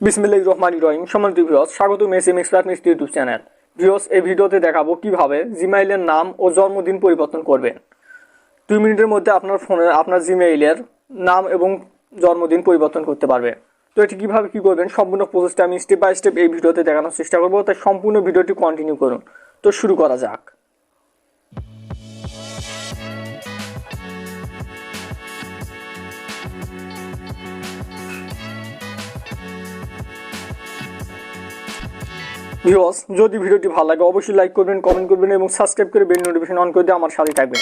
বিসমিল্লাহির রহমানির রহিম। সম্মানিত ভিউয়ার্স, স্বাগত expert mystery YouTube channel. Viewers, এই ভিডিওতে দেখাবো কিভাবে জিমেইলের নাম ও জন্মদিন পরিবর্তন করবেন। 2 মিনিটের মধ্যে আপনার ফোনে আপনার জিমেইলের নাম এবং জন্মদিন পরিবর্তন করতে পারবে। তো এটি কিভাবে কি করবেন সম্পূর্ণ প্রসেসটা আমি স্টেপ বাই স্টেপ এই ভিডিওতে দেখানোর চেষ্টা করব, তাই সম্পূর্ণ ভিডিওটি কন্টিনিউ করুন। তো শুরু করা যাক। ভিউয়ার্স, যদি ভিডিওটি ভালো লাগে অবশ্যই লাইক করবেন, কমেন্ট করবেন এবং সাবস্ক্রাইব করে বেল নোটিফিকেশন অন করে দিয়ে আমার সাথে থাকবেন।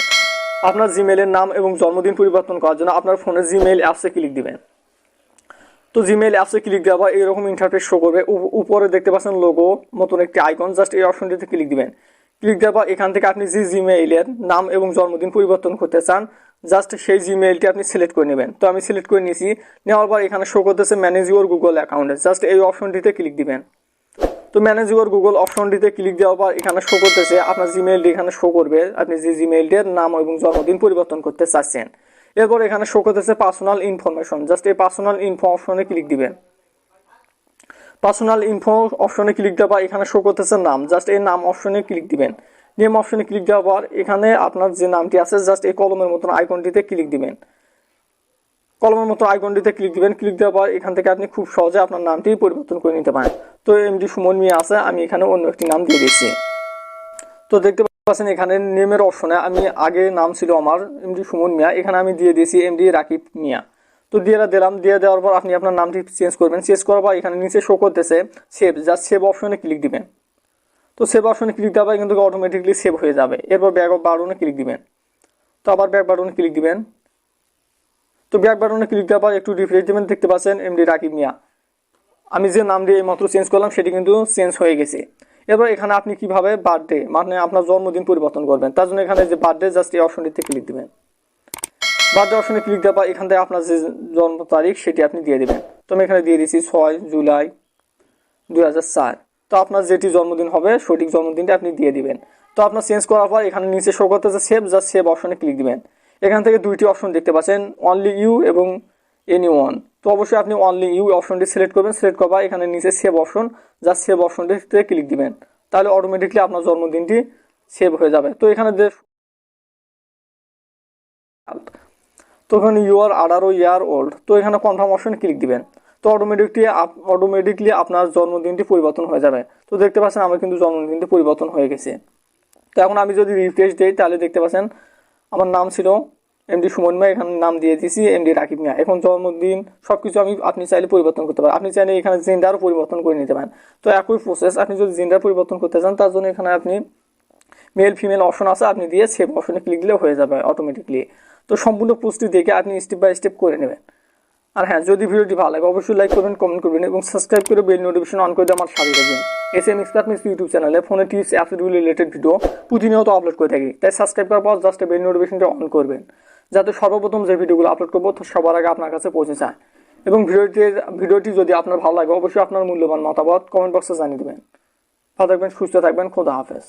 আপনার জিমেইলের নাম এবং জন্মদিন পরিবর্তন করার জন্য আপনার ফোনে জিমেইল অ্যাপসে ক্লিক দিবেন। তো জিমেইল অ্যাপসে ক্লিক দেওয়ার পর এরকম ইন্টারফেস শো করবে। উপরে দেখতে পাচ্ছেন লোগো মতন একটি আইকন, জাস্ট এই অপশনটিতে ক্লিক দিবেন। ক্লিক দেওয়ার পর এখান থেকে আপনি যে জিমেইলের নাম এবং জন্মদিন পরিবর্তন করতে চান জাস্ট সেই জিমেইলটি আপনি সিলেক্ট করে নেবেন। তো আমি সিলেক্ট করে নিয়েছি। নেওয়ার পর এখানে শো করতেছে ম্যানেজ ইউর গুগল অ্যাকাউন্টে, জাস্ট এই অপশনটিতে ক্লিক দিবেন। তো ম্যানেজ ইউর গুগল অপশনটিতে ক্লিক দেওয়ার পর এখানে শো করতেছে আপনার জিমেইলটি এখানে শো করবে আপনি যে জিমেইলটির নাম এবং জন্মদিন পরিবর্তন করতে চাচ্ছেন। এরপর এখানে শো করতেছে পার্সোনাল ইনফরমেশন, জাস্ট এই পার্সোনাল ইনফো অপশনে ক্লিক দিবেন। পার্সোনাল ইনফো অপশনে ক্লিক দেওয়ার পর এখানে শো করতেছে নাম, জাস্ট এই নাম অপশনে ক্লিক দিবেন। নেম অপশনে ক্লিক দেওয়ার পর এখানে আপনার যে নামটি আছে জাস্ট এই কলমের মতন আইকনটিতে ক্লিক দিবেন। কলমের মতো আইকনটিতে ক্লিক দিবেন। ক্লিক দেওয়ার পর এখান থেকে আপনি খুব সহজে আপনার নামটি পরিবর্তন করে নিতে পারেন। তো এমডি সুমন মিয়া আছে, আমি এখানে অন্য একটি নাম দিয়ে দিচ্ছি। তো দেখতে পাচ্ছেন এখানে নেমের অপশনে আমি আগে নাম ছিল আমার এমডি সুমন মিয়া, এখানে আমি দিয়ে দিয়েছি এমডি রাকিব মিয়া। তো দিয়ে দেওয়ার পর আপনি আপনার নামটি চেঞ্জ করবেন। চেঞ্জ করার পর এখানে নিচে শো করতেছে সেভ, জাস্ট সেভ অপশনে ক্লিক দিবেন। তো সেভ অপশনে ক্লিক দেওয়ার পর কিন্তু অটোমেটিকলি সেভ হয়ে যাবে। এরপর ব্যাক বাটনে ক্লিক দিবেন। তো আবার ব্যাক বাটনে ক্লিক দিবেন। তো ব্যাক বাটনে ক্লিক দেওয়ার পর একটু রিফ্রেশ দিবেন। দেখতে পাচ্ছেন এমডি রাকিব মিয়া, আমি যে নাম দিয়ে মাত্র চেঞ্জ করলাম সেটি কিন্তু চেঞ্জ হয়ে গেছে। এবার এখানে আপনি কিভাবে বার্থডে মানে আপনার জন্মদিন পরিবর্তন করবেন তার জন্য এখানে যে বার্থডে জাস্ট এই অপশনটিতে ক্লিক দিবেন। বার্থডে অপশনে ক্লিক দেওয়ার পর এখান থেকে আপনার যে জন্ম তারিখ সেটি আপনি দিয়ে দিবেন। তো আমি এখানে দিয়ে দিয়েছি 6 জুলাই 2004। তো আপনার যেটি জন্মদিন হবে সঠিক জন্মদিনটা আপনি দিয়ে দিবেন। তো আপনার চেঞ্জ করার পর এখানে নিচে শো করতেছে সেভ, জাস্ট সেভ অপশনে ক্লিক দিবেন। এখান থেকে দুইটি অপশন দেখতে পাচ্ছেন, অনলি ইউ এবং এনি ওয়ান। তো অবশ্যই আপনি অনলি ইউ অপশনটি সিলেক্ট করবেন। সিলেক্ট করার এখানে নিচে সেভ অপশন, জাস্ট সেভ অপশনটিতে ক্লিক দিবেন। তাহলে অটোমেটিকলি আপনার জন্মদিনটি সেভ হয়ে যাবে। তো এখানে তো এখানে ইউ আর 18 ইয়ার ওল্ড, তো এখানে কনফার্ম অপশনে ক্লিক দিবেন। তো অটোমেটিকলি আপনার জন্মদিনটি পরিবর্তন হয়ে যাবে। তো দেখতে পাচ্ছেন আমার কিন্তু জন্মদিনটি পরিবর্তন হয়ে গেছে। তো এখন আমি যদি রিফ্রেশ দিই তাহলে দেখতে পাচ্ছেন আমার নাম ছিল এমডি সুমন মিয়া, এখানে নাম দিয়ে দিয়েছি এমডি রাকিব মিয়া। এখন জন্মদিন সবকিছু আপনি চাইলে পরিবর্তন করতে পারেন। আপনি চাইলে এখানে জেন্ডারও পরিবর্তন করে নিতে পারেন। তো একই প্রসেস, আপনি যদি জেন্ডার পরিবর্তন করতে চান তার জন্য এখানে আপনি মেল ফিমেল অপশন আছে, আপনি দিয়ে সেভ অপশনে ক্লিক দিলে হয়ে যাবে অটোমেটিকলি। তো সম্পূর্ণ প্রস্তুতি দেখে আপনি স্টেপ বাই স্টেপ করে নেবেন। আর হ্যাঁ, যদি ভিডিওটি ভালো লাগে অবশ্যই লাইক করবেন, কমেন্ট করবেন এবং সাবস্ক্রাইব করে বেল নোটিফিকেশন অন করে দিয়ে আমার সাথে থাকবেন। এক্সপার্ট মিস্ট্রি ইউটিউব চ্যানেলে ফোনে টিপস অ্যাপস রিলেটেড ভিডিও প্রতিনিয়ত আপলোড করে থাকি, তাই সাবস্ক্রাইব করার পর জাস্ট বেল নোটিফিকেশনটা অন করবেন যাতে সর্বপ্রথম যে ভিডিওগুলো আপলোড করবো সবার আগে আপনার কাছে পৌঁছে যায়। এবং ভিডিওটি যদি আপনার ভালো লাগে অবশ্যই আপনার মূল্যবান মতামত কমেন্ট বক্সে জানিয়ে দেবেন। ভালো থাকবেন, সুস্থ থাকবেন, খোদা হাফেজ।